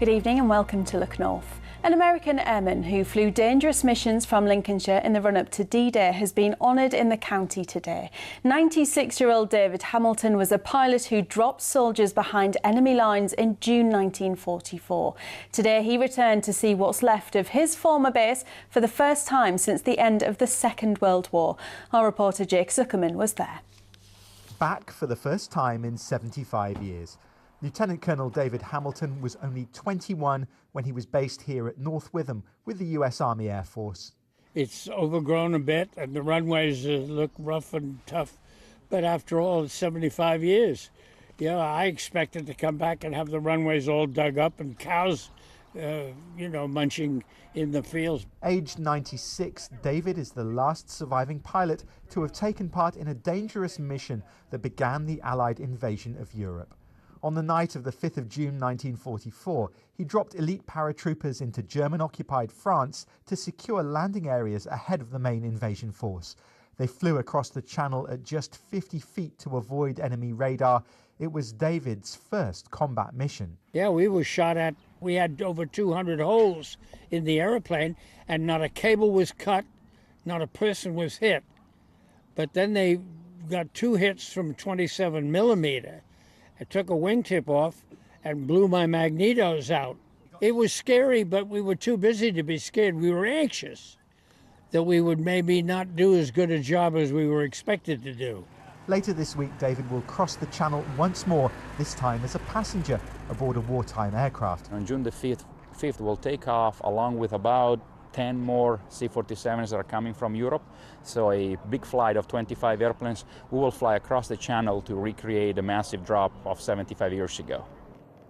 Good evening and welcome to Look North. An American airman who flew dangerous missions from Lincolnshire in the run-up to D-Day has been honoured in the county today. 96-year-old David Hamilton was a pilot who dropped soldiers behind enemy lines in June 1944. Today he returned to see what's left of his former base for the first time since the end of the Second World War. Our reporter Jake Zuckerman was there. Back for the first time in 75 years. Lieutenant Colonel David Hamilton was only 21 when he was based here at North Witham with the US Army Air Force. It's overgrown a bit and the runways look rough and tough, but after all, it's 75 years. I expected to come back and have the runways all dug up and cows, munching in the fields. Aged 96, David is the last surviving pilot to have taken part in a dangerous mission that began the Allied invasion of Europe. On the night of the 5th of June 1944, he dropped elite paratroopers into German-occupied France to secure landing areas ahead of the main invasion force. They flew across the channel at just 50 feet to avoid enemy radar. It was David's first combat mission. Yeah, we were shot at. We had over 200 holes in the airplane, and not a cable was cut, not a person was hit. But then they got 2 hits from 27 millimeter. I took a wingtip off and blew my magnetos out. It was scary, but we were too busy to be scared. We were anxious that we would maybe not do as good a job as we were expected to do. Later this week, David will cross the channel once more, this time as a passenger aboard a wartime aircraft. On June the 5th, we'll take off along with about 10 more C-47s that are coming from Europe. So a big flight of 25 airplanes. We will fly across the channel to recreate a massive drop of 75 years ago.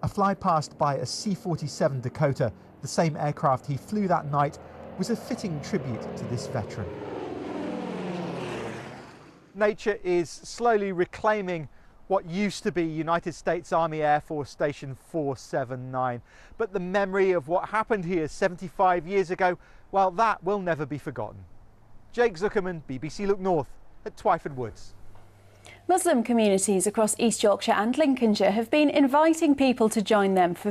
A fly past by a C-47 Dakota, the same aircraft he flew that night, was a fitting tribute to this veteran. Nature is slowly reclaiming what used to be United States Army Air Force Station 479. But the memory of what happened here 75 years ago, well, that will never be forgotten. Jake Zuckerman, BBC Look North at Twyford Woods. Muslim communities across East Yorkshire and Lincolnshire have been inviting people to join them for